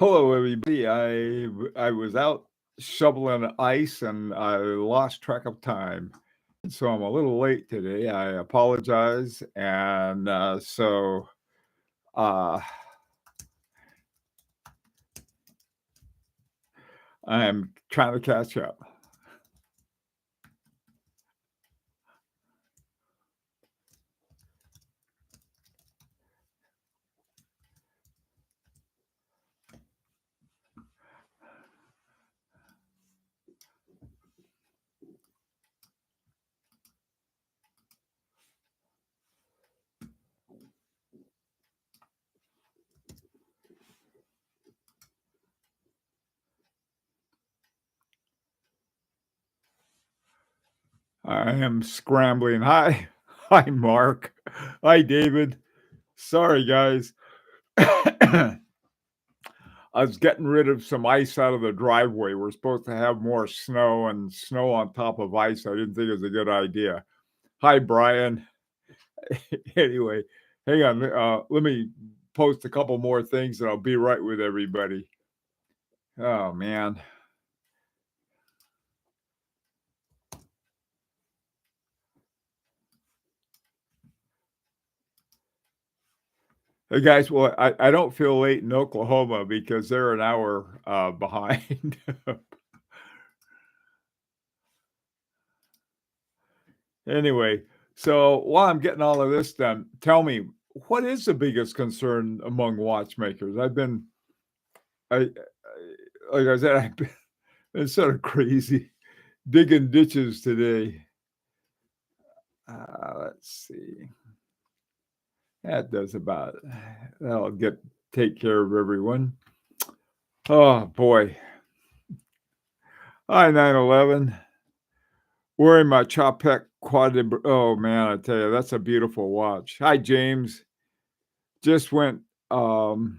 Hello, everybody. I was out shoveling ice and I lost track of time, so I'm a little late today. I apologize, and uh, I'm trying to catch up. I am scrambling. Hi, hi, Mark. Hi, David. Sorry, guys. I was getting rid of some ice out of the driveway. We're supposed to have more snow and snow on top of ice. I didn't think it was a good idea. Hi, Brian. Anyway, hang on. Let me post a couple more things and I'll be right with everybody. Oh, man. Hey, guys, well, I don't feel late in Oklahoma because they're an hour behind. Anyway, so while I'm getting all of this done, tell me, what is the biggest concern among watchmakers? Like I said, I've been sort of crazy digging ditches today. Let's see. That'll take care of everyone. Oh boy. Hi 911. Wearing my Chopec quadrib. Oh man, I tell you, that's a beautiful watch. Hi James. Just went what?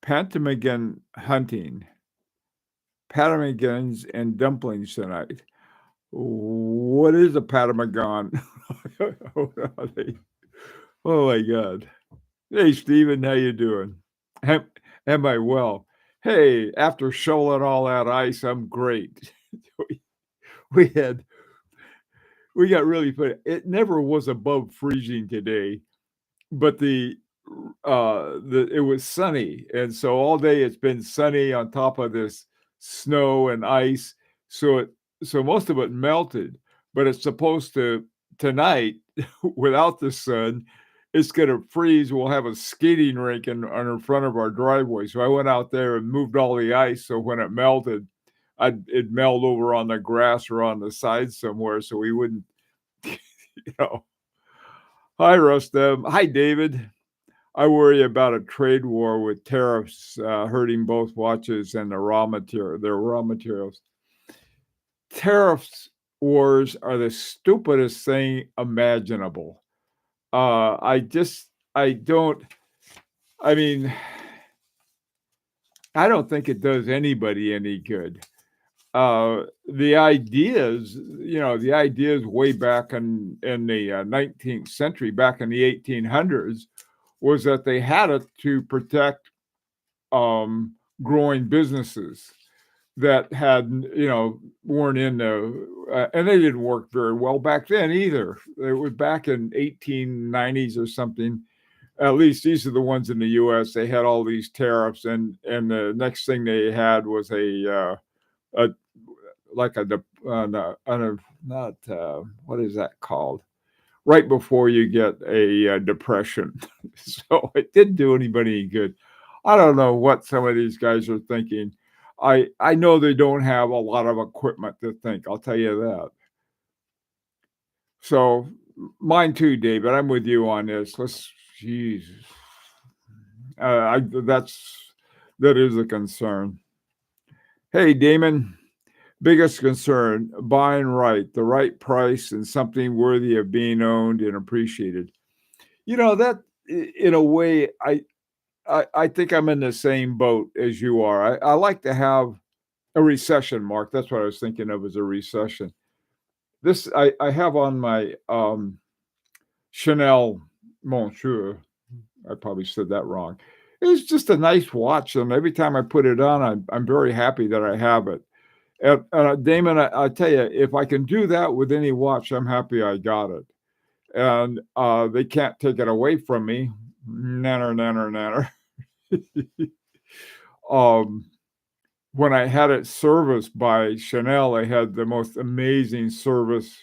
Pantamagon hunting. Patamagons and dumplings tonight. What is a patamagon? Oh my god. Hey, Steven, how you doing? Am I well? Hey, after shoveling all that ice, I'm great. we, we had we got really put. It never was above freezing today, but it was sunny, and so all day it's been sunny on top of this snow and ice. So most of it melted, but it's supposed to tonight without the sun. It's going to freeze. We'll have a skating rink in front of our driveway. So I went out there and moved all the ice. So when it melted, it'd melt over on the grass or on the side somewhere. So we wouldn't, you know. Hi, Rustem. Hi, David. I worry about a trade war with tariffs hurting both watches and their raw materials. Tariffs wars are the stupidest thing imaginable. I don't, I mean, I don't think it does anybody any good. The ideas way back in the 19th century, back in the 1800s, was that they had it to protect growing businesses that weren't in and they didn't work very well back then either. It was back in 1890s or something. At least these are the ones in the U.S. They had all these tariffs, and the next thing they had was a like a no, not what is that called? Right before you get a depression. So it didn't do anybody any good. I don't know what some of these guys are thinking. I know they don't have a lot of equipment to think. I'll tell you that. So mine too, David. I'm with you on this. Jesus. That is a concern. Hey, Damon. Biggest concern: buying right, the right price, and something worthy of being owned and appreciated. That in a way, I think I'm in the same boat as you are. I like to have a recession, Mark. That's what I was thinking of as a recession. I have on my Chanel Monsieur. I probably said that wrong. It's just a nice watch, and every time I put it on, I'm very happy that I have it. And, Damon, I tell you, if I can do that with any watch, I'm happy I got it. And, they can't take it away from me. Nanner, nanner, nanner. Um, when I had it serviced by Chanel, they had the most amazing service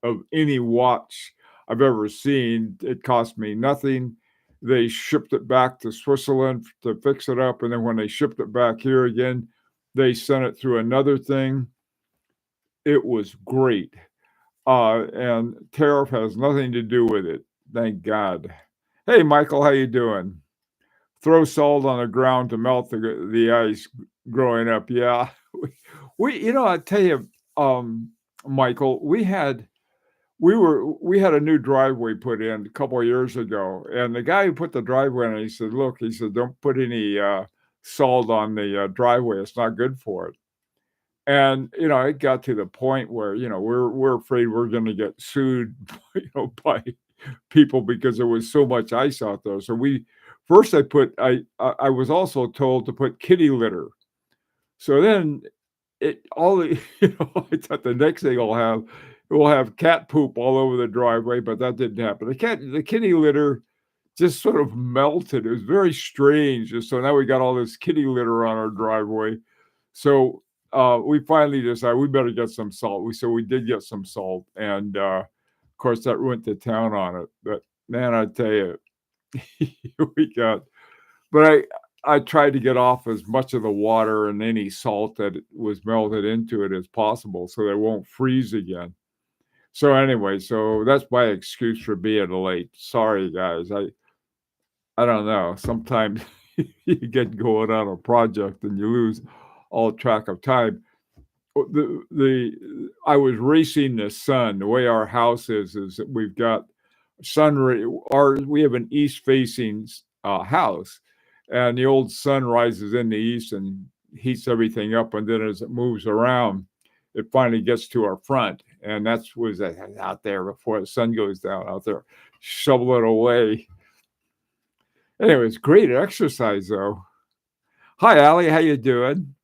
of any watch I've ever seen. It cost me nothing. They shipped it back to Switzerland to fix it up, and then when they shipped it back here again, they sent it through another thing. It was great. And tariff has nothing to do with it. Thank God. Hey, Michael, how you doing? Throw salt on the ground to melt the ice growing up. Yeah. I tell you, Michael, we had a new driveway put in a couple of years ago, and the guy who put the driveway in, he said, "Look," he said, "don't put any salt on the driveway. It's not good for it." And it got to the point where we're afraid we're going to get sued, by people because there was so much ice out there. So I was also told to put kitty litter. So then I thought the next thing we'll have cat poop all over the driveway, but that didn't happen. The kitty litter just sort of melted. It was very strange. And so now we got all this kitty litter on our driveway. So we finally decided we better get some salt. So we did get some salt, and of course that went to town on it. But man, I tell you, but I tried to get off as much of the water and any salt that was melted into it as possible so they won't freeze again. So anyway, so that's my excuse for being late. Sorry, guys. I don't know. Sometimes you get going on a project and you lose all track of time. I was racing the sun. The way our house is that we've got we have an east facing house, and the old sun rises in the east and heats everything up, and then as it moves around, it finally gets to our front, and that's was out there before the sun goes down out there, shovel it away. Anyway, it's great exercise though. Hi, Allie, how you doing?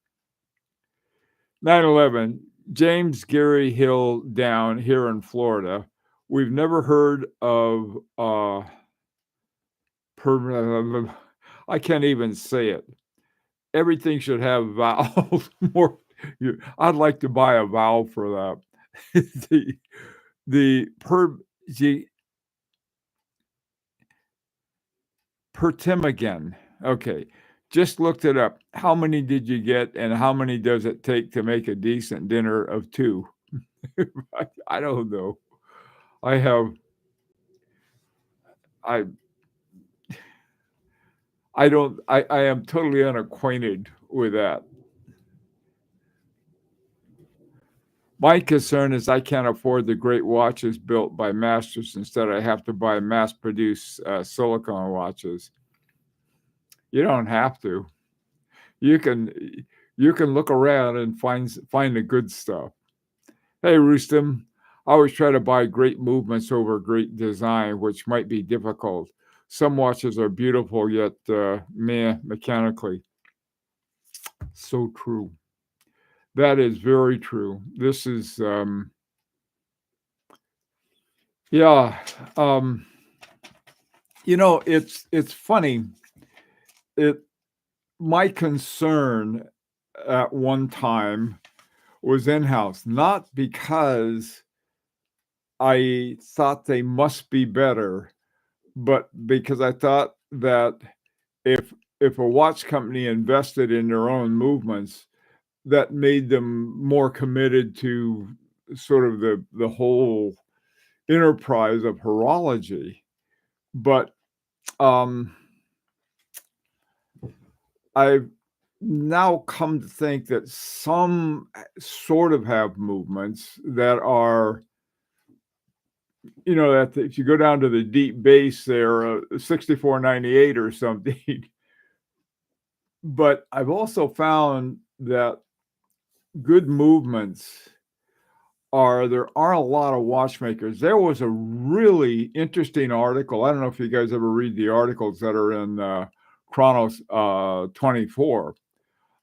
9/11, James Gary Hill down here in Florida. We've never heard of I can't even say it. Everything should have vowels. I'd like to buy a vowel for that. the Pertimogen. Okay. Just looked it up. How many did you get, and how many does it take to make a decent dinner of two? I don't know. I don't. I am totally unacquainted with that. My concern is I can't afford the great watches built by masters. Instead, I have to buy mass-produced silicone watches. You don't have to. You can look around and find the good stuff. Hey, Rustem, I always try to buy great movements over great design, which might be difficult. Some watches are beautiful, yet mechanically. So true. That is very true. This is, yeah. It's funny. My concern at one time was in-house, not because I thought they must be better, but because I thought that if a watch company invested in their own movements, that made them more committed to sort of the whole enterprise of horology. But I've now come to think that some sort of have movements that are, that if you go down to the deep base, they're 6498 or something. But I've also found that good movements there aren't a lot of watchmakers. There was a really interesting article. I don't know if you guys ever read the articles that are in Chronos 24,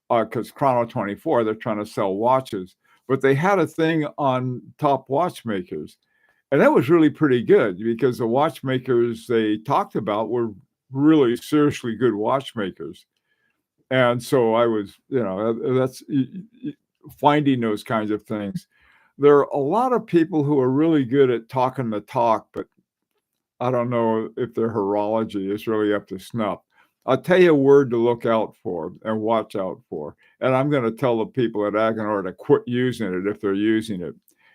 because Chrono 24, they're trying to sell watches. But they had a thing on top watchmakers. And that was really pretty good because the watchmakers they talked about were really seriously good watchmakers. And so I was, that's finding those kinds of things. There are a lot of people who are really good at talking the talk, but I don't know if their horology is really up to snuff. I'll tell you a word to look out for and watch out for. And I'm going to tell the people at Agenor to quit using it if they're using it.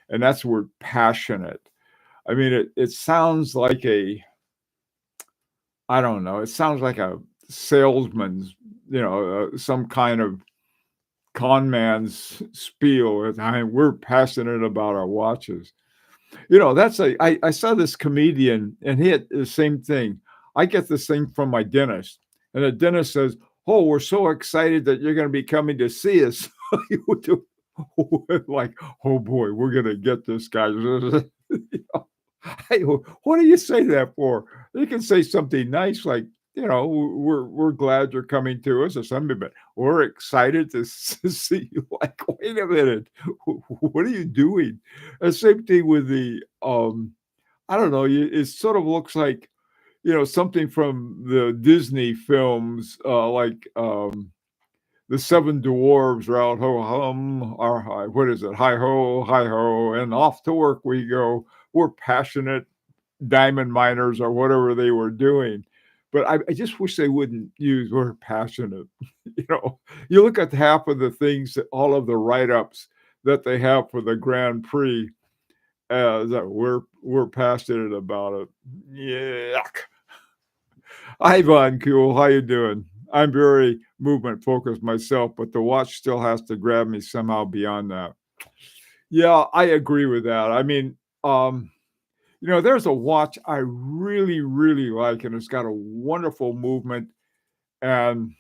And that's the word passionate. I mean, it sounds like I don't know, it sounds like a salesman's, some kind of con man's spiel. We're passionate about our watches. I saw this comedian and he had the same thing. I get this thing from my dentist, and the dentist says, "Oh, we're so excited that you're going to be coming to see us." Like, oh boy, we're going to get this guy. Hey, what do you say that for? You can say something nice like, we're glad you're coming to us or something, but we're excited to see you. Like, wait a minute, what are you doing? The same thing with the I don't know. It sort of looks like something from the Disney films, like the Seven Dwarves are out ho hum, or what is it? Hi ho, and off to work we go. We're passionate diamond miners or whatever they were doing. But I just wish they wouldn't use we're passionate. You look at half of the things that all of the write-ups that they have for the Grand Prix, that we're passionate about it. Yuck. Hi, Von Cool. How you doing? I'm very movement focused myself, but the watch still has to grab me somehow beyond that. Yeah, I agree with that. I mean, there's a watch I really, really like, and it's got a wonderful movement. And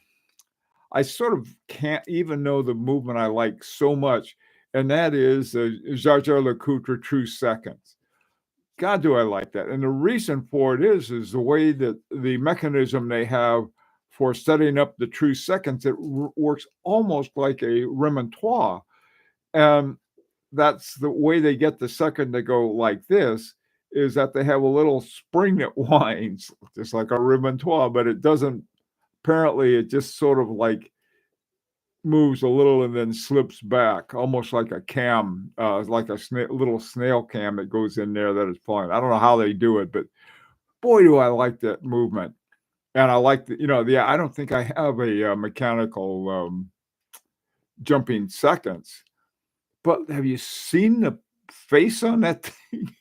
I sort of can't even know the movement I like so much, and that is Jaeger-LeCoultre True Seconds. God, do I like that. And the reason for it is the way that the mechanism they have for setting up the true seconds, it works almost like a remontoire. And that's the way they get the second to go like this, is that they have a little spring that winds, just like a remontoire, but it doesn't, apparently, it just sort of like moves a little and then slips back, almost like a cam, like a little snail cam that goes in there that is flying. I don't know how they do it, but boy, do I like that movement. And I like I don't think I have a mechanical jumping seconds, but have you seen the face on that thing?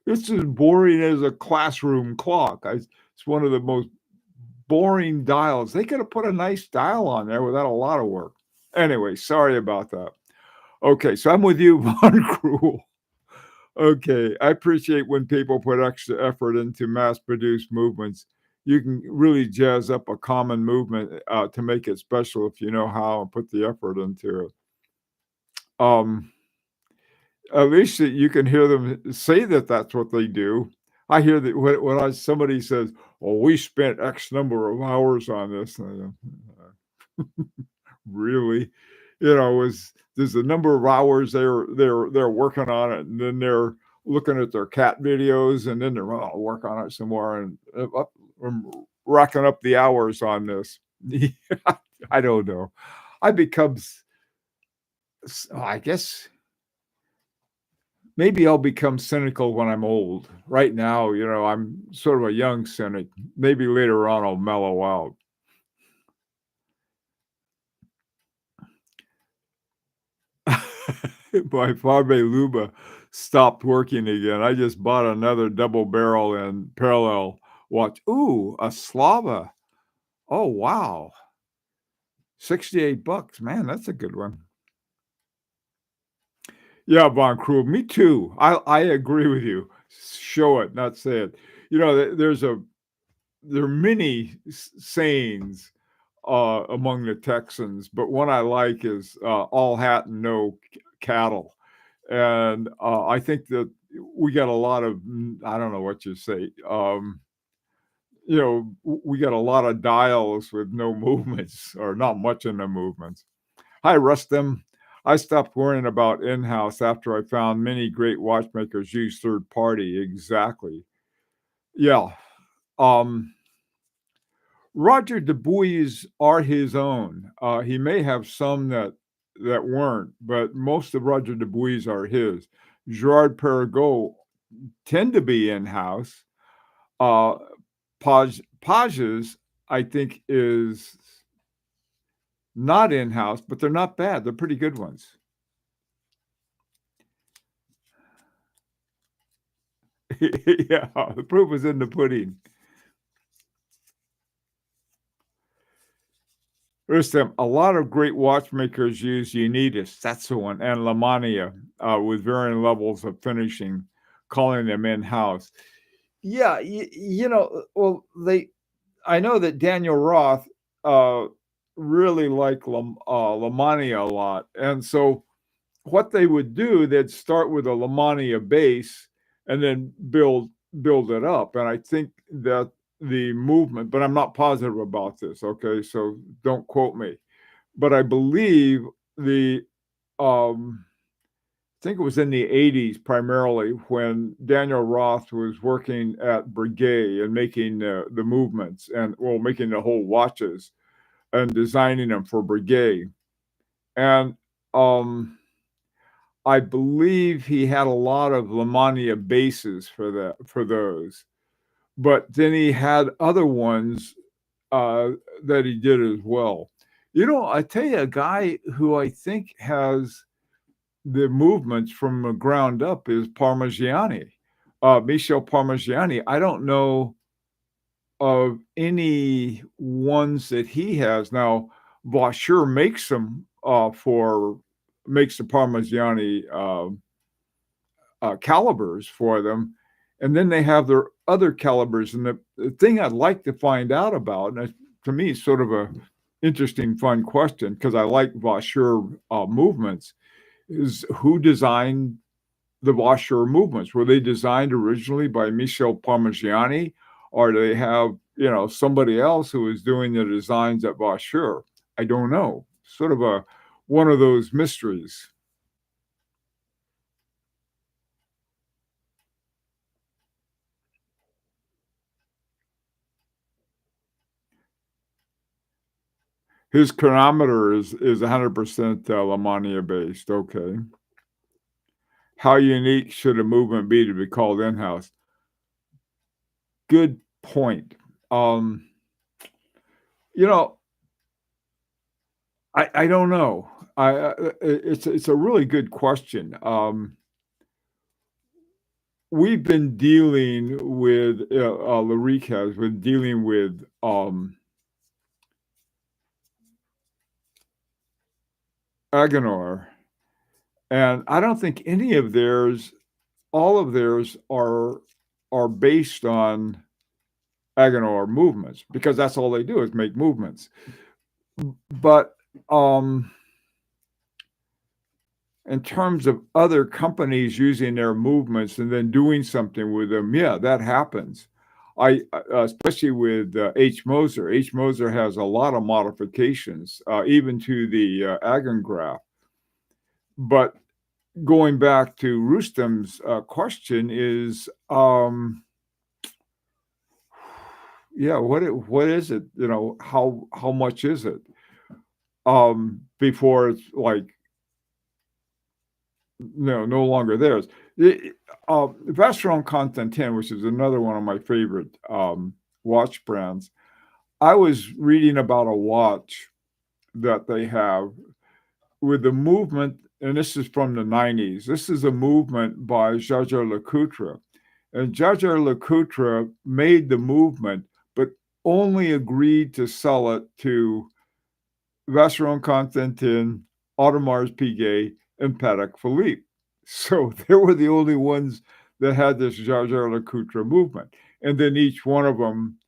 It's as boring as a classroom clock. It's one of the most boring dials. They could have put a nice dial on there without a lot of work. Anyway, sorry about that. Okay, so I'm with you, Von Cruel. Okay, I appreciate when people put extra effort into mass-produced movements. You can really jazz up a common movement to make it special if you know how and put the effort into it. At least you can hear them say that that's what they do. I hear that when somebody says, "Oh, we spent X number of hours on this," really, there's a number of hours they're working on it, and then they're looking at their cat videos, and then they're work on it some more, and racking up the hours on this. I don't know. I become, I guess. Maybe I'll become cynical when I'm old. Right now, I'm sort of a young cynic. Maybe later on I'll mellow out. My Farbe Luba stopped working again. I just bought another double barrel and parallel watch. Ooh, a Slava. Oh, wow. $68. Man, that's a good one. Yeah, Von Cruel. Me too. I agree with you. Show it, not say it. There are many sayings among the Texans, but one I like is all hat and no cattle. And, I think that we got a lot of, I don't know what you say, we got a lot of dials with no movements or not much in the movements. Hi, Rustem. I stopped worrying about in-house after I found many great watchmakers use third party. Exactly. Yeah. Um, Roger Dubuis are his own. He may have some that weren't, but most of Roger Dubuis are his. Girard-Perregaux tend to be in-house. Uh, Pages, I think, is not in-house, but they're not bad. They're pretty good ones. Yeah, the proof is in the pudding. Listen, a lot of great watchmakers use Unitas, that's the one, and Lamania with varying levels of finishing, calling them in-house. Yeah, well, I know that Daniel Roth uh, really liked Lamania a lot, and so what they would do, they'd start with a Lamania base and then build it up. And I think that the movement, but I'm not positive about this, okay? So don't quote me. But I believe the I think it was in the 80s primarily when Daniel Roth was working at Breguet and making the movements and, well, making the whole watches and designing them for Breguet. And I believe he had a lot of Lamania bases for those, but then he had other ones uh, that he did as well. I tell you, a guy who I think has the movements from the ground up is Parmigiani, Michel Parmigiani. I don't know of any ones that he has now. Vaucher makes them makes the Parmigiani calibers for them, and then they have their other calibers. And the thing I'd like to find out about, and to me, it's sort of a interesting, fun question because I like Vaucher movements, is who designed the Vaucher movements? Were they designed originally by Michel Parmigiani, or do they have somebody else who is doing the designs at Vaucher? I don't know. Sort of a one of those mysteries. His chronometer is 100% Lamania based. Okay. How unique should a movement be to be called in-house? Good point. Um, you know, I don't know. It's a really good question. We've been dealing with Larique has been dealing with Agenor, and I don't think any of theirs, all of theirs are based on Agenor movements because that's all they do is make movements. But in terms of other companies using their movements and then doing something with them, yeah, that happens. I especially with H. Moser. H. Moser has a lot of modifications, even to the Agengraph. But going back to Rustem's question is, yeah, what is it? How much is it? Before it's like no longer theirs. Vacheron Constantin, which is another one of my favorite watch brands. I was reading about a watch that they have with the movement, and this is from the 90s. This is a movement by Jaeger-LeCoultre. And Jaeger-LeCoultre made the movement, but only agreed to sell it to Vacheron Constantin, Audemars Piguet, and Patek Philippe. So they were the only ones that had this Jaeger-LeCoultre movement. And then each one of them,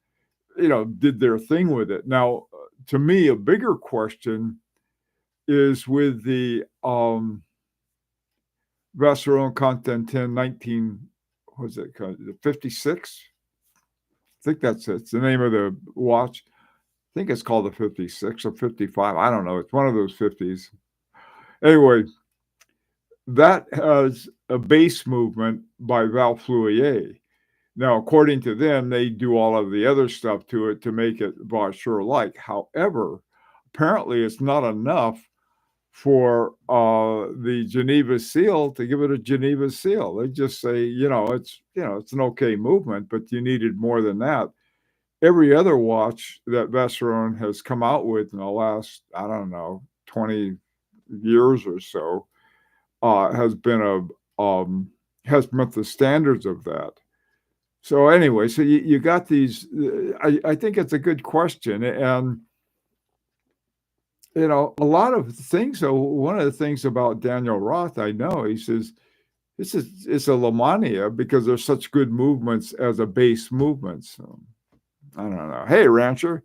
did their thing with it. Now, to me, a bigger question is with Vacheron Constantin 19, what's it called? 56? I think that's it. It's the name of the watch. I think it's called the 56 or 55. I don't know. It's one of those 50s. Anyway, that has a base movement by Valfleuier. Now, according to them, they do all of the other stuff to it to make it Vaucher-like. However, apparently it's not enough for the Geneva seal to give it a Geneva seal. They just say, it's an okay movement, but you needed more than that. Every other watch that Vacheron has come out with in the last, I don't know, 20 years or so has been has met the standards of that. So anyway, so you got these. I think it's a good question, and a lot of things. So one of the things about Daniel Roth, I know, he says it's a Lamania because there's such good movements as a base movement. So I don't know. Hey, Rancher,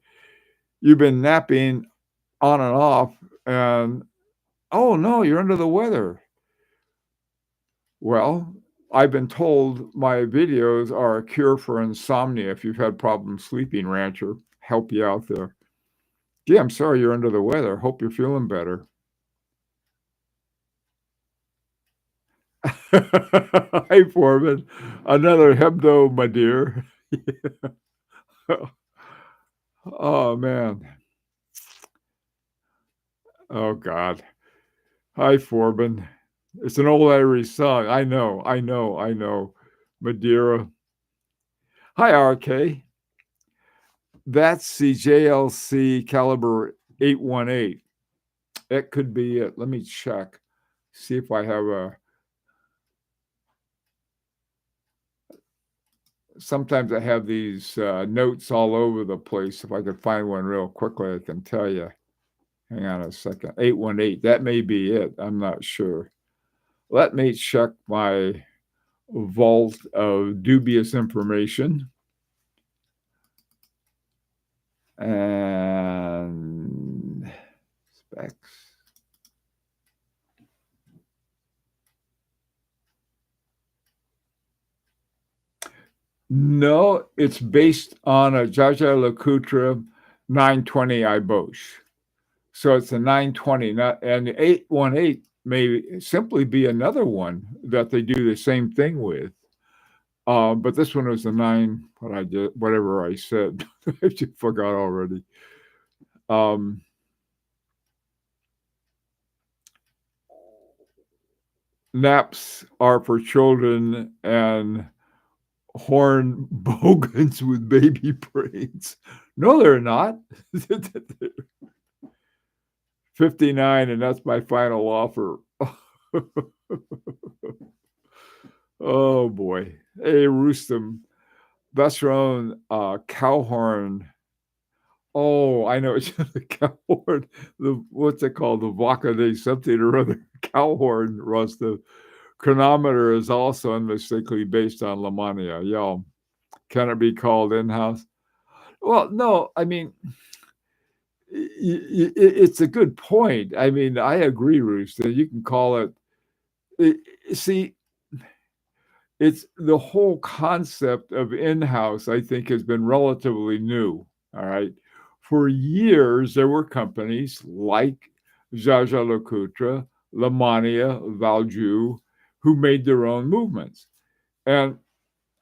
you've been napping on and off, and oh no, you're under the weather. Well, I've been told my videos are a cure for insomnia. If you've had problems sleeping, Rancher, help you out there. Gee, I'm sorry you're under the weather. Hope you're feeling better. Hi, Foreman. Another hebdo, my dear. Oh, man. Oh, God. Hi, Foreman. It's an old Irish song. I know. Madeira. Hi, RK. That's the JLC caliber 818. It could be it. Let me check. See if I have sometimes I have these notes all over the place. If I could find one real quickly, I can tell you. Hang on a second. 818. That may be it. I'm not sure. Let me check my vault of dubious information. And specs. No, it's based on a Jaeger-LeCoultre 920 Iboche. So it's a 920, and the 818 may simply be another one that they do the same thing with. But this one was the whatever I said. I just forgot already. Naps are for children and horn bogans with baby brains. No, they're not. 59, and that's my final offer. Oh boy. Hey, Roostum. Vacheron cowhorn. Oh, I know. It's the cowhorn. What's it called? The Vaca de something or other. Cowhorn, Russ. The chronometer is also unmistakably based on Lamania. Yeah. Can it be called in-house? Well, no. I mean, it's a good point. I mean, I agree, Rooster. You can call it. See, it's the whole concept of in-house, I think, has been relatively new. All right. For years, there were companies like Jaeger-LeCoultre, Lamania, Valjoux, who made their own movements. And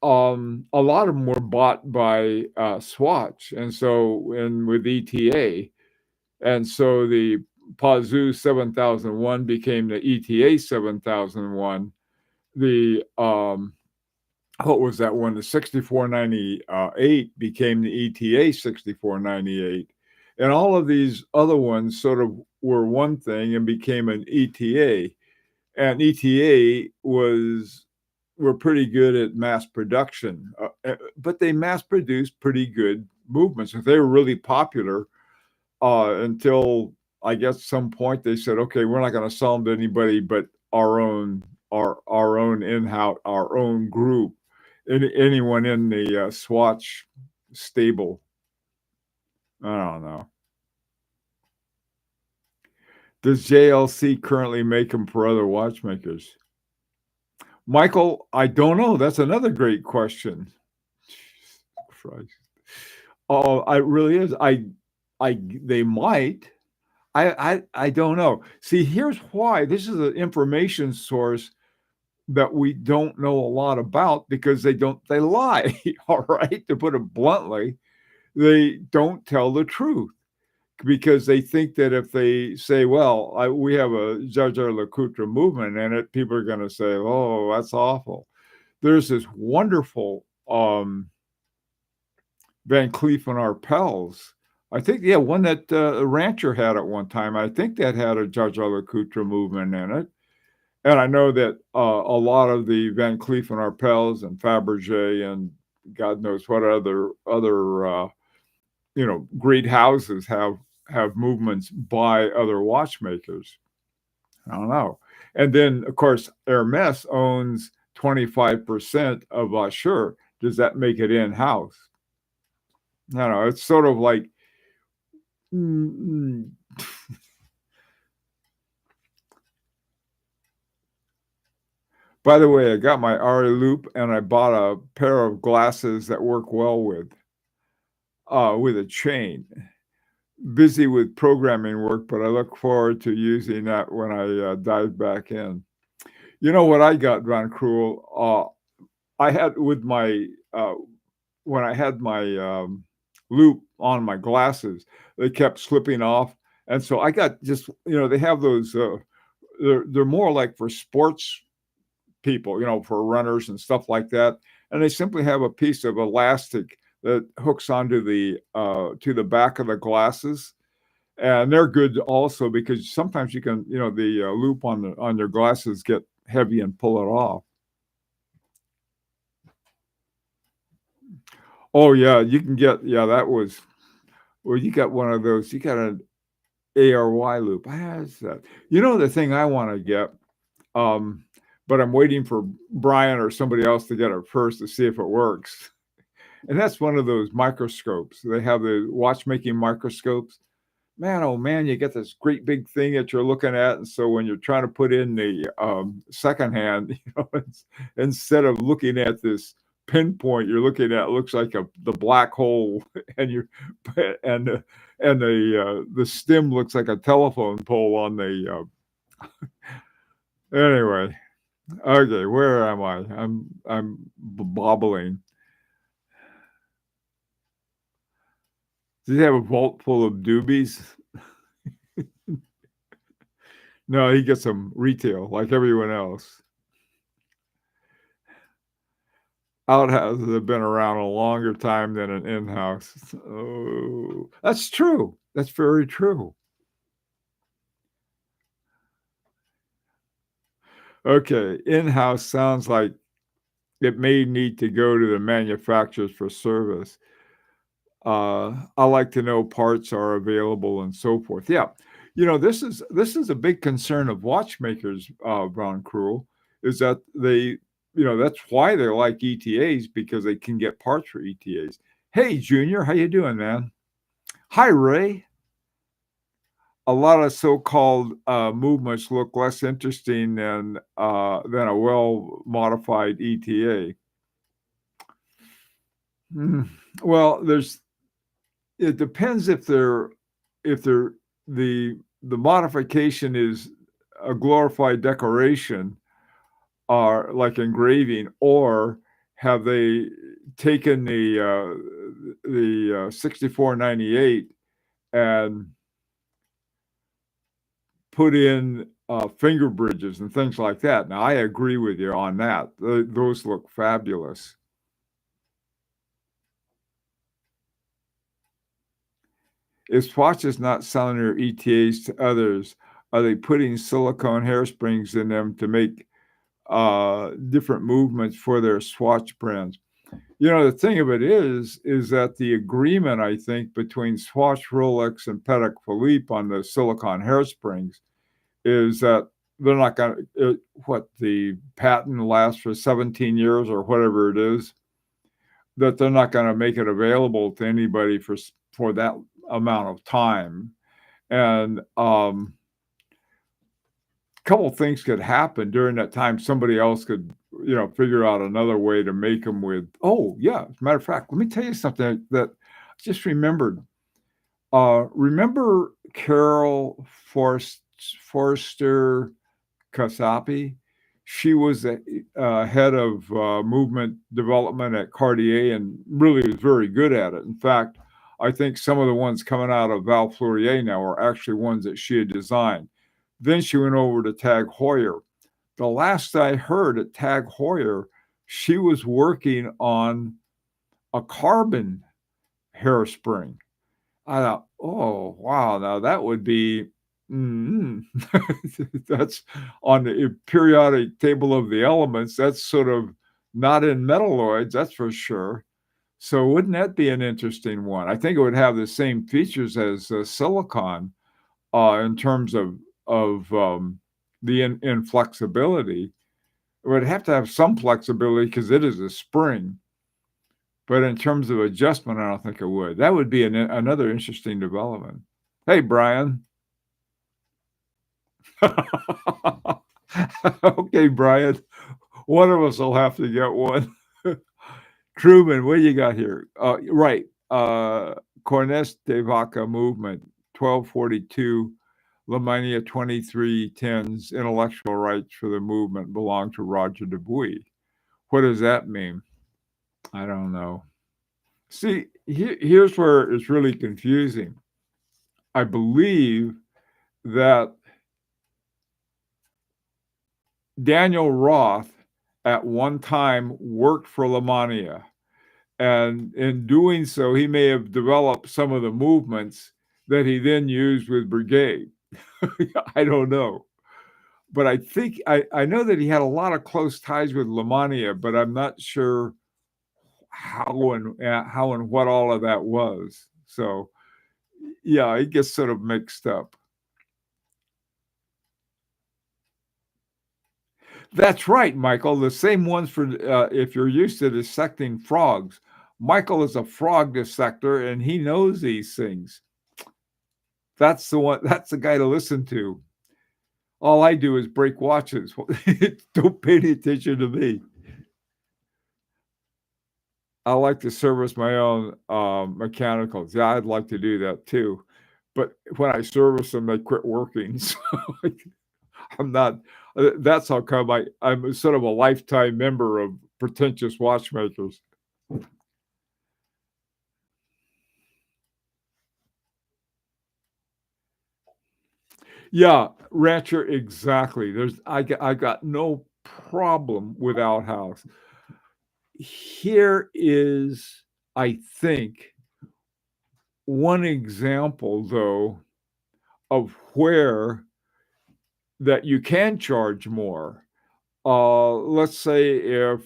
a lot of them were bought by Swatch. And with ETA. And so the Pazou 7001 became the ETA 7001. The what was that one? The 6498 became the ETA 6498. And all of these other ones sort of were one thing and became an ETA. And ETA were pretty good at mass production, but they mass produced pretty good movements. If they were really popular until I guess some point they said, okay, we're not going to sell them to anybody but our own in-house, our own group. Anyone in the Swatch stable. I don't know. Does JLC currently make them for other watchmakers? Michael, I don't know. That's another great question. Jesus Christ. Oh, I really is. They might. I don't know. See, here's why. This is an information source that we don't know a lot about because they lie. All right, to put it bluntly, they don't tell the truth because they think that if they say, "Well, we have a Jaeger-LeCoultre movement in it," people are going to say, "Oh, that's awful." There's this wonderful Van Cleef and Arpels. I think, yeah, one that a rancher had at one time. I think that had a Jaeger-LeCoultre movement in it. And I know that a lot of the Van Cleef and Arpels and Fabergé and God knows what other great houses have movements by other watchmakers. I don't know. And then, of course, Hermes owns 25% of Assure. Does that make it in-house? I don't know. It's sort of like, mm, by the way, I got my Ari loop and I bought a pair of glasses that work well with a chain. Busy with programming work, but I look forward to using that when I dive back in. You know what I got, Von Cruel? I had with my when I had my loop on my glasses, they kept slipping off, and so I got just they have those. They're more like for sports people, for runners and stuff like that, and they simply have a piece of elastic that hooks onto the to the back of the glasses, and they're good also because sometimes you can, the loop on your glasses get heavy and pull it off. Oh yeah, you can get that was well, you got one of those. You got an ARY loop. Has that? The thing I want to get, um, but I'm waiting for Brian or somebody else to get it first to see if it works. And that's one of those microscopes. They have the watchmaking microscopes. Man, oh man, you get this great big thing that you're looking at, and so when you're trying to put in the second hand, instead of looking at this pinpoint, you're looking at looks like the black hole, and you and the stem looks like a telephone pole on the. Anyway, okay, where am I? I'm bobbling. Does he have a vault full of doobies? No, he gets them retail like everyone else. Outhouses have been around a longer time than an in-house. Oh, that's true. That's very true. Okay, in-house sounds like it may need to go to the manufacturers for service. I like to know parts are available and so forth. Yeah, this is a big concern of watchmakers, Von Cruel, is that that's why they like ETAs because they can get parts for ETAs. Hey, Junior, how you doing, man? Hi, Ray. A lot of so-called movements look less interesting than a well-modified ETA. Mm. Well, it depends if the modification is a glorified decoration or like engraving, or have they taken the 6498 and put in finger bridges and things like that. Now, I agree with you on that. Those look fabulous. If Swatch is not selling their ETAs to others, are they putting silicone hairsprings in them to make different movements for their Swatch brands? The thing of it is that the agreement, I think, between Swatch, Rolex, and Patek Philippe on the silicone hairsprings is that they're not going to, what the patent lasts for 17 years or whatever it is, that they're not going to make it available to anybody for that amount of time. And a couple of things could happen during that time. Somebody else could figure out another way to make them with oh, yeah, as a matter of fact, let me tell you something that I just remembered. Remember Carol Forster Kasapi? She was the head of movement development at Cartier and really was very good at it. In fact, I think some of the ones coming out of Val Fleurier now are actually ones that she had designed. Then she went over to Tag Heuer. The last I heard at Tag Heuer, she was working on a carbon hairspring. I thought, oh, wow, now that would be, mm, that's on the periodic table of the elements. That's sort of not in metalloids, that's for sure. So wouldn't that be an interesting one? I think it would have the same features as silicon in terms of the inflexibility. It would have to have some flexibility because it is a spring. But in terms of adjustment, I don't think it would. That would be another interesting development. Hey, Brian. Okay, Brian. One of us will have to get one. Truman, what do you got here? Right. Cornes de Vaca movement, 1242. Lamania 2310's intellectual rights for the movement belong to Roger Dubuis. What does that mean? I don't know. See, here's where it's really confusing. I believe that Daniel Roth at one time worked for Lamania. And in doing so, he may have developed some of the movements that he then used with Brigade. I don't know. But I think I know that he had a lot of close ties with Lamania, but I'm not sure how and what all of that was. So yeah, it gets sort of mixed up. That's right, Michael. The same ones for if you're used to dissecting frogs. Michael is a frog dissector, and he knows these things. That's the one. That's the guy to listen to. All I do is break watches. Don't pay any attention to me. I like to service my own mechanicals. Yeah, I'd like to do that too. But when I service them, they quit working. So I'm not. That's how come I'm sort of a lifetime member of pretentious watchmakers. Yeah, Rancher, exactly. I got no problem with outhouse. Here is, I think, one example though of where that you can charge more. Let's say if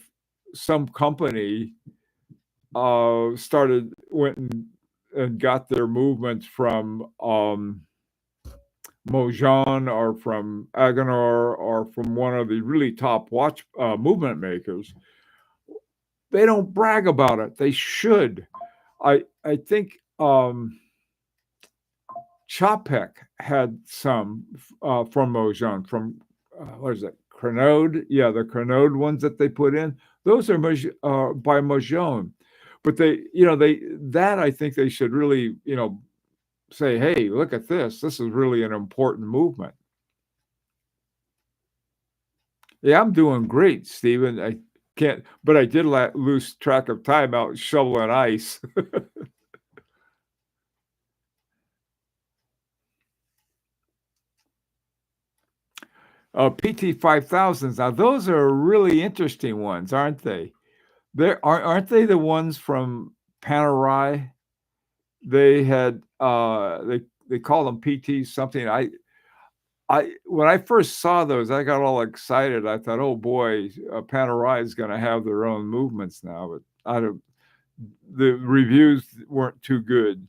some company went and got their movements from Mojan or from Agenor or from one of the really top watch movement makers. They don't brag about it. They should. I think Chopek had some from Mojan, from what is it, Crenode? Yeah, the Crenode ones that they put in. Those are by Mojan. But that I think they should really, say, hey, look at this. This is really an important movement. Yeah, I'm doing great, Stephen. I can't, but I did lose track of time out shoveling ice. PT 5000s. Now, those are really interesting ones, aren't they? Aren't they the ones from Panerai? They had they call them PT something. When I first saw those, I got all excited. I thought, oh boy, Panerai is going to have their own movements now. But the reviews weren't too good.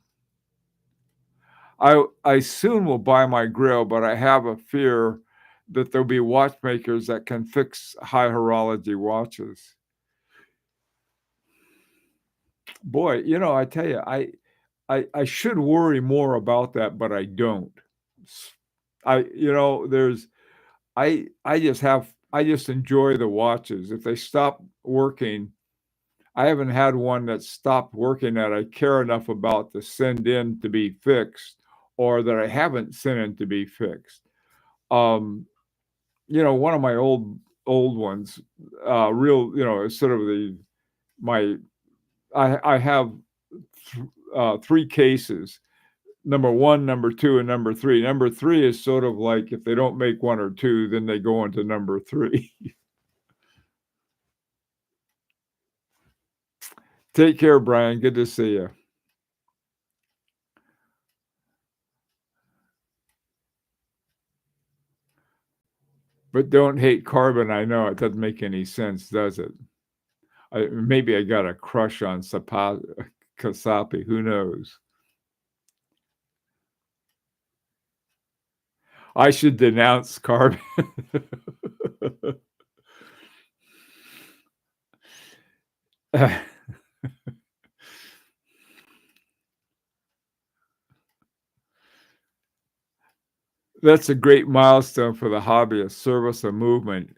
I soon will buy my grill, but I have a fear that there'll be watchmakers that can fix high horology watches. Boy, I tell you, I should worry more about that, but I don't. I just have I just enjoy the watches. If they stop working, I haven't had one that stopped working that I care enough about to send in to be fixed, or that I haven't sent in to be fixed. Um, one of my old ones, is sort of my I have 3 cases. Number 1, number 2, and number 3. Number 3 is sort of like if they don't make 1 or 2, then they go into number 3. Take care, Brian. Good to see you. But don't hate carbon. I know it doesn't make any sense, does it? Maybe I got a crush on Kasapi. Who knows? I should denounce carbon. That's a great milestone for the hobby of service and movement.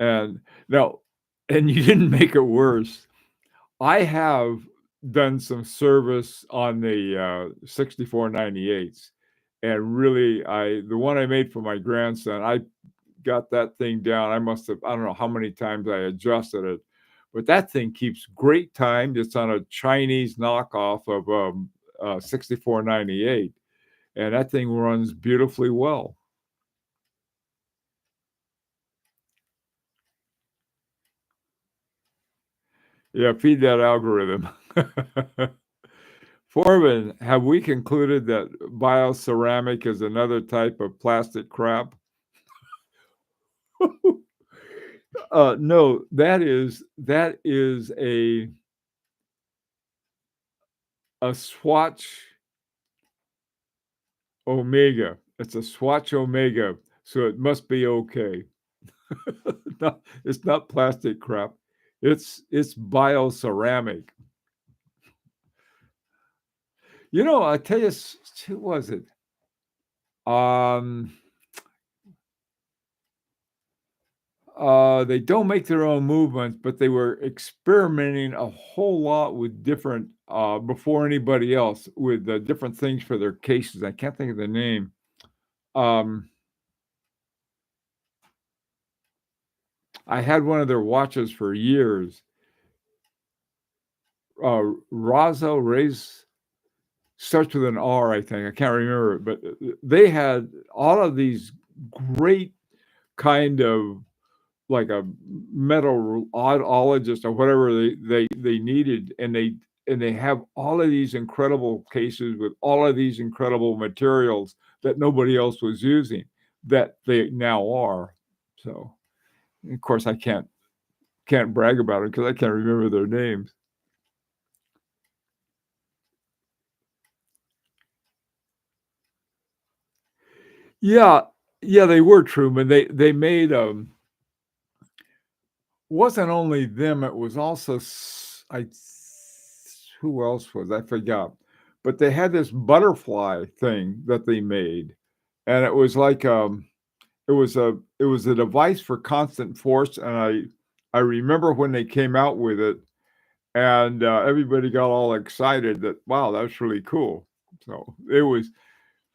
And no, and you didn't make it worse. I have done some service on the 6498s, and really, the one I made for my grandson, I got that thing down. I don't know how many times I adjusted it, but that thing keeps great time. It's on a Chinese knockoff of 6498, and that thing runs beautifully well. Yeah, feed that algorithm. Foreman, have we concluded that bioceramic is another type of plastic crap? No, that is a Swatch Omega. It's a Swatch Omega, so it must be okay. It's not plastic crap. It's bioceramic. I tell you, who was it? Um, they don't make their own movements, but they were experimenting a whole lot with different before anybody else with different things for their cases. I can't think of the name. Um, I had one of their watches for years. Raise starts with an R, I think. I can't remember it, but they had all of these great kind of like a metallologist or whatever they needed, and they have all of these incredible cases with all of these incredible materials that nobody else was using that they now are. So, of course, I can't brag about it because I can't remember their names. Yeah, yeah, they were Truman. They made wasn't only them, it was also who else was I forgot, but they had this butterfly thing that they made, and it was like it was a device for constant force, and I remember when they came out with it, and everybody got all excited that wow, that's really cool. So it was,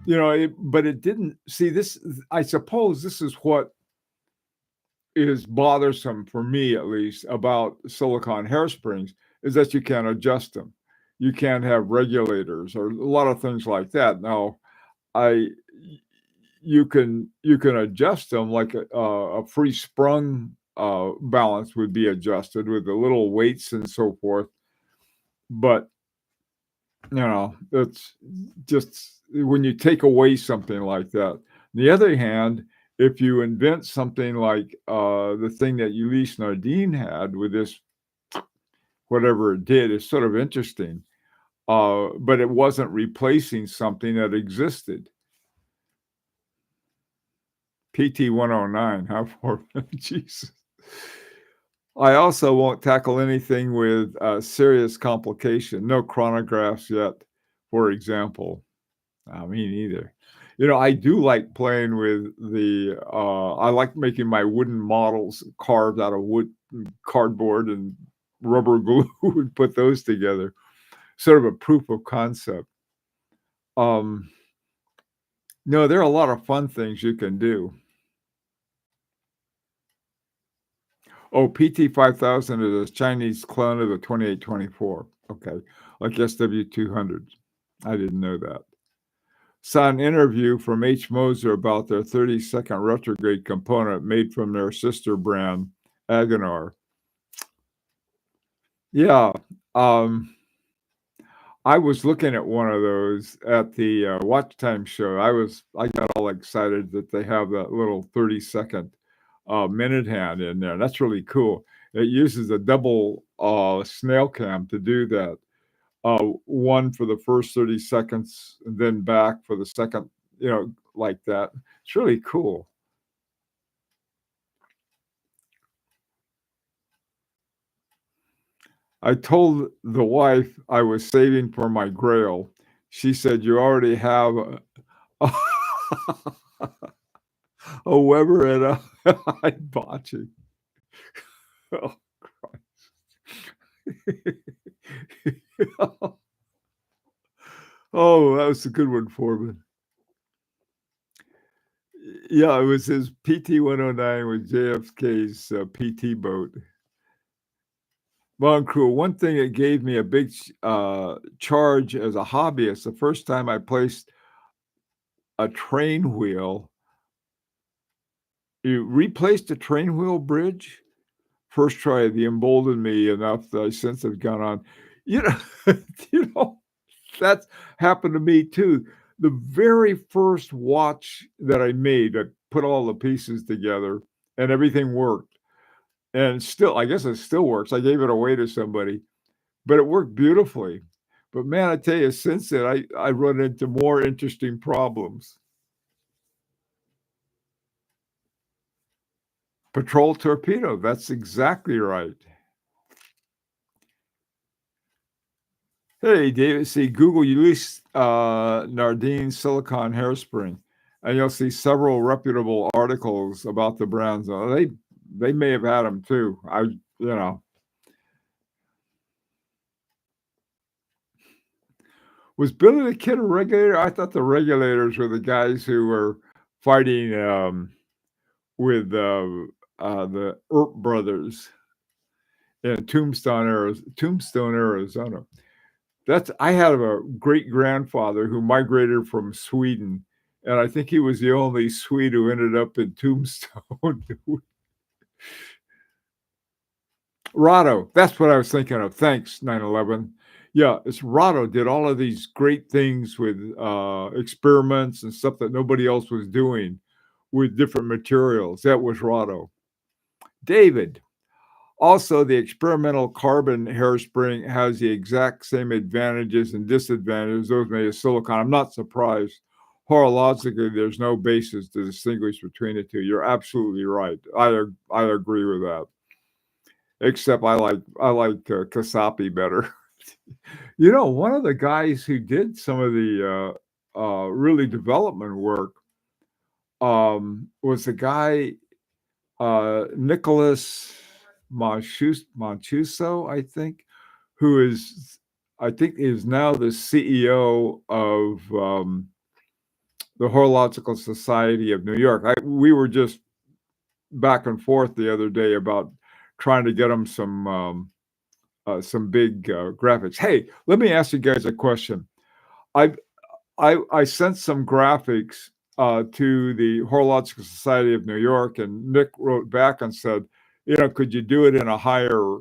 but it didn't see this. I suppose this is what is bothersome for me at least about silicone hairsprings is that you can't adjust them. You can't have regulators or a lot of things like that. Now, I you can adjust them like a free sprung balance would be adjusted with the little weights and so forth. But it's just when you take away something like that. On the other hand, if you invent something like the thing that Ulysse Nardin had with this, whatever it did, is sort of interesting. But it wasn't replacing something that existed. PT 109, how far? Jesus. I also won't tackle anything with serious complication. No chronographs yet, for example. Me neither. I do like playing with I like making my wooden models carved out of wood cardboard and rubber glue and put those together, sort of a proof of concept. Um, no, there are a lot of fun things you can do. Oh, PT-5000 is a Chinese clone of the 2824. Okay, like SW-200. I didn't know that. Saw an interview from H. Moser about their 30-second retrograde component made from their sister brand, Agonar. Yeah, um, I was looking at one of those at the, Watch Time show. I got all excited that they have that little 30-second, minute hand in there. That's really cool. It uses a double, snail cam to do that. One for the first 30 seconds and then back for the second, like that. It's really cool. I told the wife I was saving for my Grail. She said, "You already have a a Weber and a Hibachi." Oh, oh, that was a good one, Foreman. Yeah, it was his PT-109 with JFK's, PT boat. Well, cool. One thing that gave me a big charge as a hobbyist, the first time I placed a train wheel, you replaced a train wheel bridge? First try, it emboldened me enough that I since have gone on. You know, you know, that's happened to me too. The very first watch that I made, I put all the pieces together and everything worked. And still, I guess it still works. I gave it away to somebody, but it worked beautifully. But man, I tell you, since then, I run into more interesting problems. Patrol torpedo, that's exactly right. Hey, David, see, Google released Nardine silicone hairspring, and you'll see several reputable articles about the brands. They may have had them too. You know, was Billy the Kid a regulator? I thought the regulators were the guys who were fighting with the Earp brothers in Tombstone, Arizona. That's I had a great grandfather who migrated from Sweden, and I think he was the only Swede who ended up in Tombstone. Rado, that's what I was thinking of. Thanks, 9/11. Yeah, it's Rado did all of these great things with experiments and stuff that nobody else was doing with different materials. That was Rado. David, also, the experimental carbon hairspring has the exact same advantages and disadvantages those made of silicon. I'm not surprised. Horologically, there's no basis to distinguish between the two. You're absolutely right. I agree with that. Except I like Kasapi better. One of the guys who did some of the really development work was the guy Nicholas Mancuso, I think, who I think is now the CEO of the Horological Society of New York. We were just back and forth the other day about trying to get him some big graphics. Hey, let me ask you guys a question. I I sent some graphics to the Horological Society of New York, and Nick wrote back and said, could you do it in a higher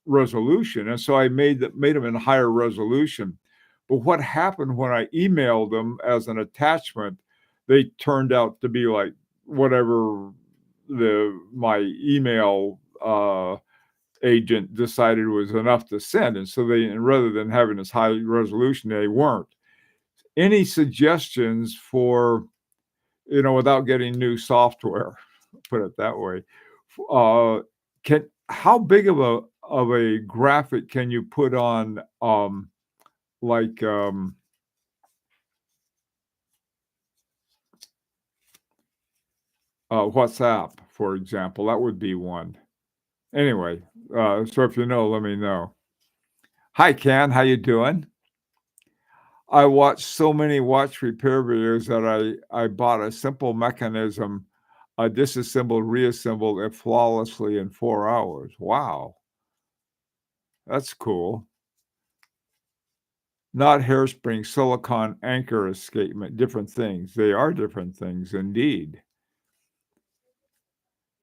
resolution? And so I made them in higher resolution. But what happened when I emailed them as an attachment? They turned out to be like whatever my email agent decided was enough to send, and so and rather than having this high resolution, they weren't. Any suggestions for, without getting new software, put it that way, uh, can how big of a graphic can you put on, like, WhatsApp, for example, that would be one. Anyway, so if you know, let me know. Hi, Ken, how you doing? I watched so many watch repair videos that I bought a simple mechanism, disassembled, reassembled it flawlessly in 4 hours. Wow, that's cool. Not hairspring, silicone anchor escapement, different things. They are different things indeed.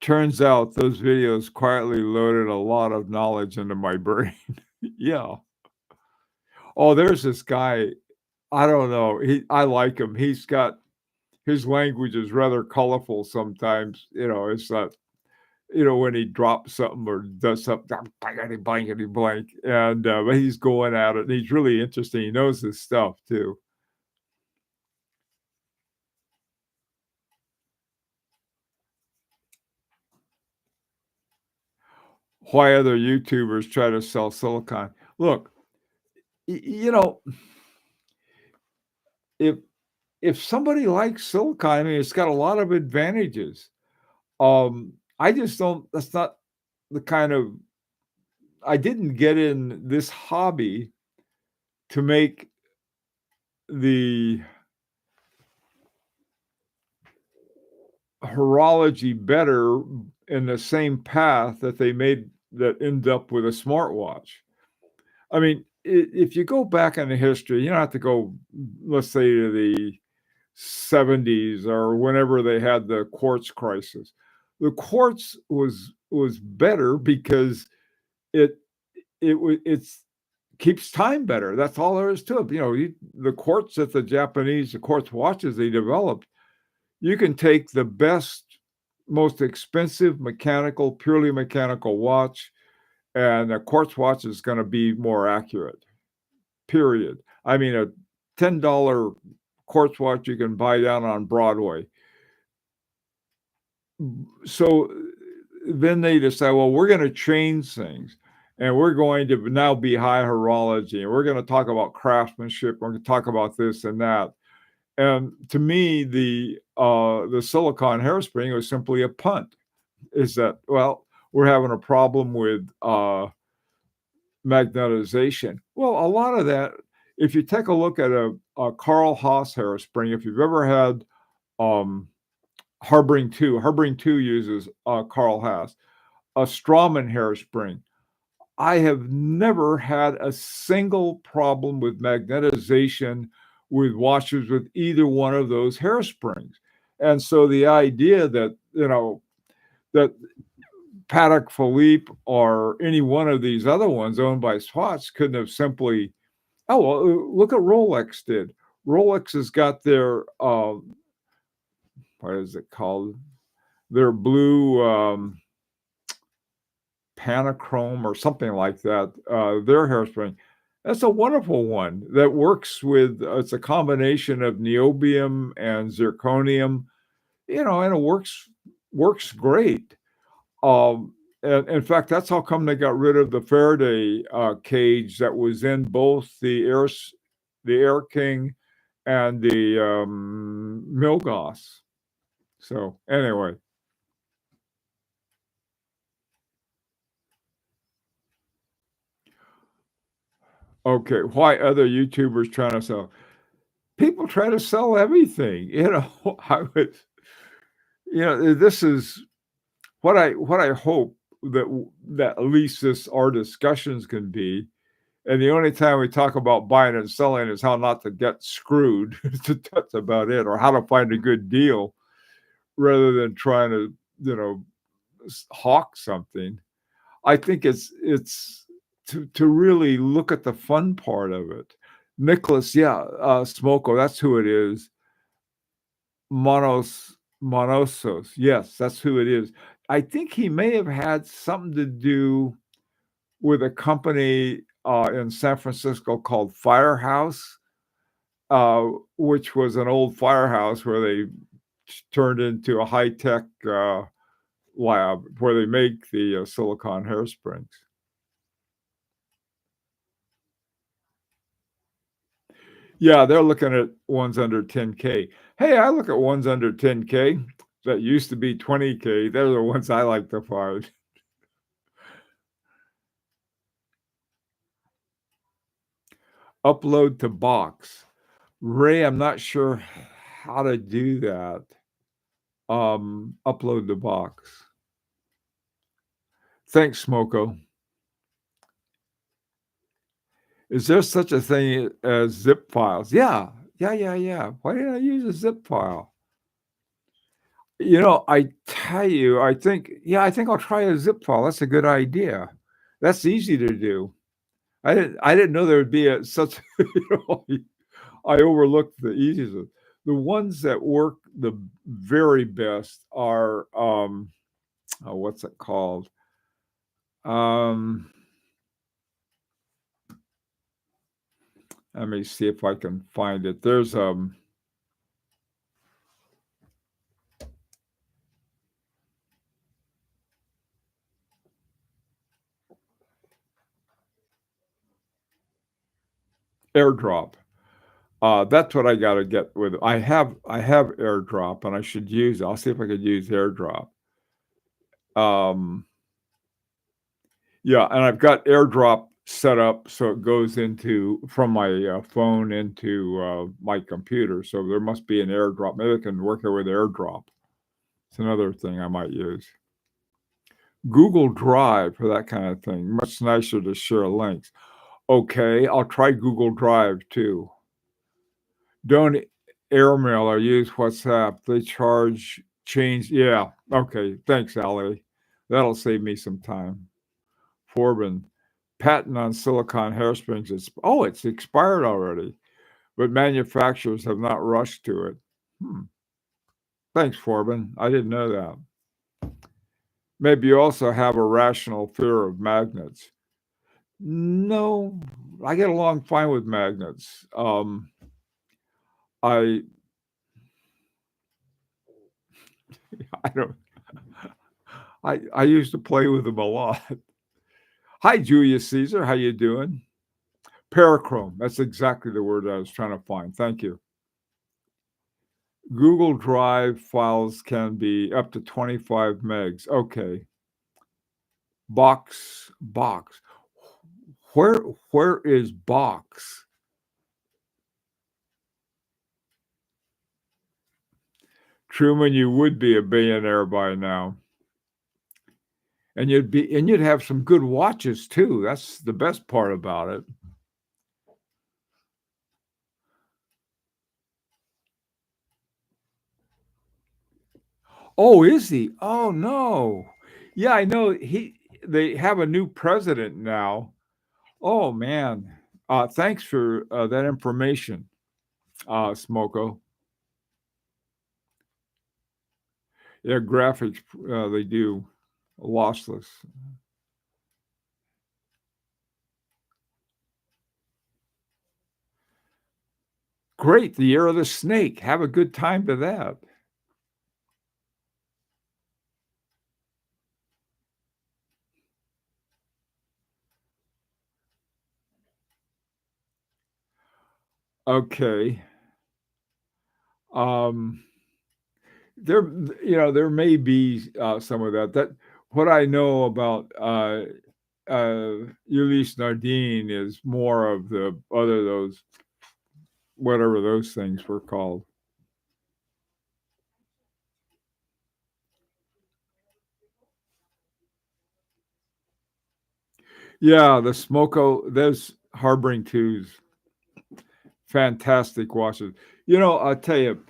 Turns out those videos quietly loaded a lot of knowledge into my brain. Yeah. Oh, there's this guy, I don't know, I like him. He's got his language is rather colorful sometimes, it's not when he drops something or does something, blankety, blankety, blank, and, but he's going at it, and he's really interesting. He knows his stuff too. Why other YouTubers try to sell silicon. Look, y you know, if if somebody likes silicon, I mean, it's got a lot of advantages. I just don't that's not the kind of I didn't get in this hobby to make the horology better in the same path that they made that end up with a smartwatch. I mean, if you go back into history, you don't have to go, let's say, to the 70s or whenever they had the quartz crisis. The quartz was better because it it's keeps time better. That's all there is to it. The quartz that the quartz watches they developed, you can take the best, most expensive purely mechanical watch, and a quartz watch is going to be more accurate. Period. I mean, a $10 quartz watch you can buy down on Broadway. So then they decide, well, we're going to change things, and we're going to now be high horology, and we're going to talk about craftsmanship. We're going to talk about this and that. And to me, the silicon hairspring was simply a punt. Is that, well, we're having a problem with magnetization. Well, a lot of that, if you take a look at a Carl Haas hairspring, if you've ever had um, Harboring 2 uses Carl Haas, a Strawman hairspring. I have never had a single problem with magnetization with watches with either one of those hairsprings. And so the idea that, that Patek Philippe or any one of these other ones owned by Swatch couldn't have simply, oh, well, look at Rolex did. Rolex has got their, what is it called? Their blue Panachrome or something like that, their hairspring. That's a wonderful one that works with, it's a combination of niobium and zirconium, and it works great. And in fact, that's how come they got rid of the Faraday cage that was in both the Air King and the Milgauss. So anyway, okay, why other YouTubers trying to sell? People try to sell everything. I was, this is what I hope that at least our discussions can be. And the only time we talk about buying and selling is how not to get screwed. That's about it, or how to find a good deal rather than trying to, hawk something. I think it's to really look at the fun part of it. Nicholas, yeah, Smoko, that's who it is. Monosos, yes, that's who it is. I think he may have had something to do with a company in San Francisco called Firehouse, which was an old firehouse where they turned into a high-tech lab where they make the silicone hairsprings. Yeah, they're looking at ones under 10K. Hey, I look at ones under 10K. that used to be 20K. They're the ones I like to find. Upload to box. Ray, I'm not sure how to do that. Upload the box. Thanks, Smoko. Is there such a thing as zip files? Yeah. Yeah. Why didn't I use a zip file? I tell you, I think I'll try a zip file. That's a good idea. That's easy to do. I didn't know there would be such, I overlooked the easiest. The ones that work the very best are, what's it called? Um, Let me see if I can find it. There's AirDrop. That's what I got to get with it. I have AirDrop and I should use it. I'll see if I could use AirDrop. Yeah, and I've got AirDrop set up so it goes from my phone into my computer. So there must be an AirDrop. Maybe I can work it with AirDrop. It's another thing I might use. Google Drive for that kind of thing. Much nicer to share links. Okay, I'll try Google Drive too. Don't airmail or use WhatsApp. They change. Yeah. Okay. Thanks, Ali. That'll save me some time. Forbin, patent on silicone hairsprings. It's expired already, but manufacturers have not rushed to it. Thanks, Forbin. I didn't know that. Maybe you also have a rational fear of magnets. No, I get along fine with magnets. I I don't I used to play with them a lot. Hi, Julius Caesar. How you doing? Parachrome. That's exactly the word I was trying to find. Thank you. Google Drive files can be up to 25 megs. Okay. Box. Where is Box? Truman, you would be a billionaire by now. And you'd have some good watches too. That's the best part about it. Oh, is he? Oh no. Yeah, I know they have a new president now. Oh man. Thanks for that information, Smoko. Yeah, graphics they do lossless. Great, the year of the snake. Have a good time to that. Okay. Um, there may be some of that. That what I know about Ulysse Nardine is more of the other those whatever those things were called. Yeah, the Smoko, those Harboring Twos, fantastic watches. I'll tell you,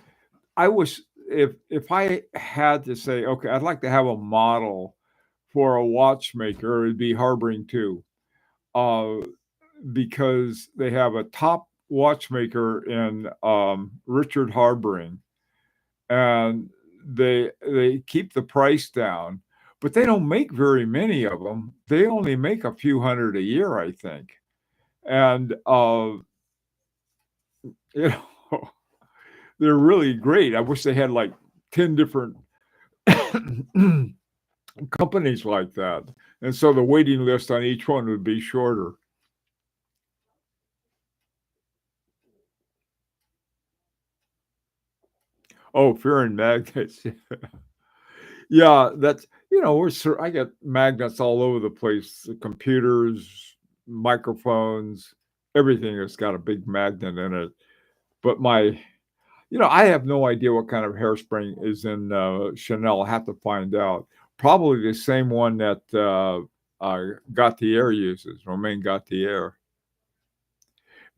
I was if I had to say, okay, I'd like to have a model for a watchmaker, it'd be Harboring Two, uh, because they have a top watchmaker in Richard Harboring, and they keep the price down, but they don't make very many of them. They only make a few hundred a year, I think, and you know they're really great. I wish they had like 10 different companies like that. And so the waiting list on each one would be shorter. Oh, fearing magnets. Yeah, that's I got magnets all over the place, the computers, microphones, everything has got a big magnet in it. But I have no idea what kind of hairspring is in, Chanel. I have to find out. Probably the same one that, Gautier uses, Romain Gautier.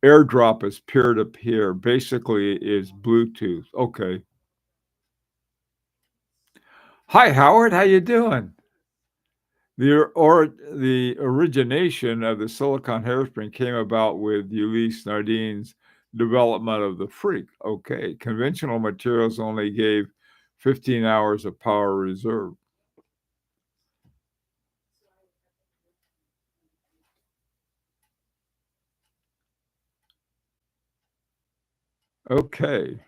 AirDrop is peer to peer, basically is Bluetooth. Okay. Hi, Howard, how you doing? The origination of the silicone hairspring came about with Ulysse Nardin's development of the Freak. Okay, conventional materials only gave 15 hours of power reserve. Okay.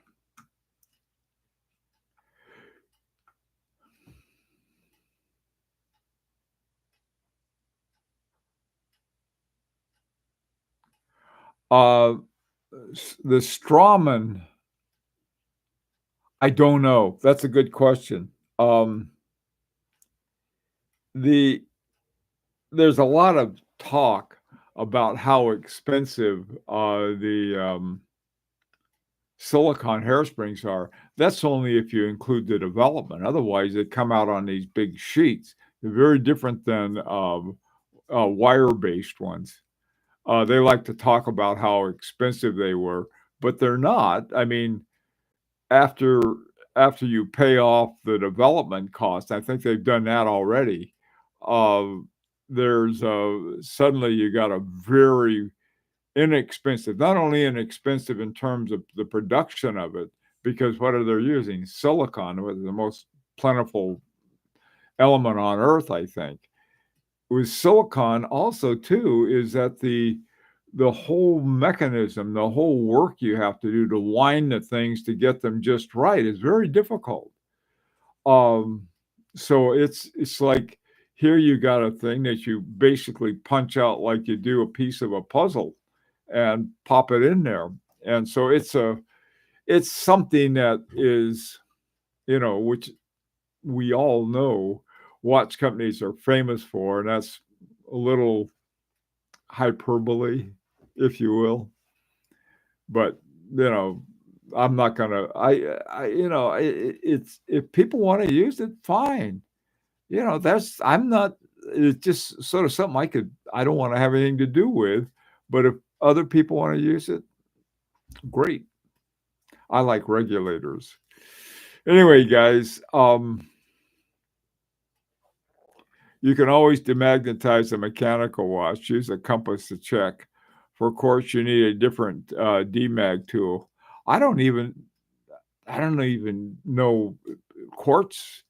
Uh, the Strawman, I don't know. That's a good question. Um, the there's a lot of talk about how expensive the silicone hairsprings are. That's only if you include the development. Otherwise, they come out on these big sheets. They're very different than wire-based ones. They like to talk about how expensive they were, but they're not. I mean, after after you pay off the development cost, I think they've done that already. Uh, there's suddenly you got a very inexpensive, not only inexpensive in terms of the production of it, because what are they using? Silicon, was the most plentiful element on earth, I think. With silicon also too is that the whole mechanism, the whole work you have to do to wind the things to get them just right is very difficult. Um, so it's like here you got a thing that you basically punch out like you do a piece of a puzzle and pop it in there. And so it's something that is, which we all know watch companies are famous for, and that's a little hyperbole, if you will. But you know, I'm not gonna. It's if people want to use it, fine. That's I'm not. It's just sort of something I don't want to have anything to do with. But if other people want to use it, great. I like regulators. Anyway, guys, you can always demagnetize a mechanical watch. Use a compass to check. For quartz, you need a different demag tool. I don't even I don't even know quartz.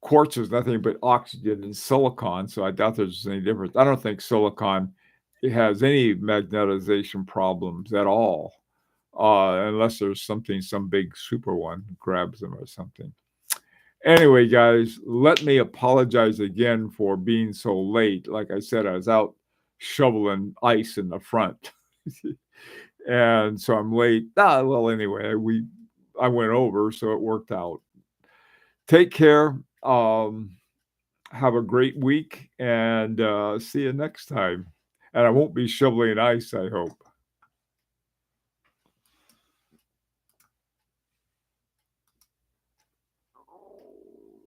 Quartz is nothing but oxygen and silicon, so I doubt there's any difference. I don't think silicon has any magnetization problems at all, unless there's some big super one grabs them or something. Anyway, guys, let me apologize again for being so late. Like I said, I was out shoveling ice in the front. And so I'm late. Well, anyway, I went over, so it worked out. Take care. Have a great week and see you next time. And I won't be shoveling ice, I hope.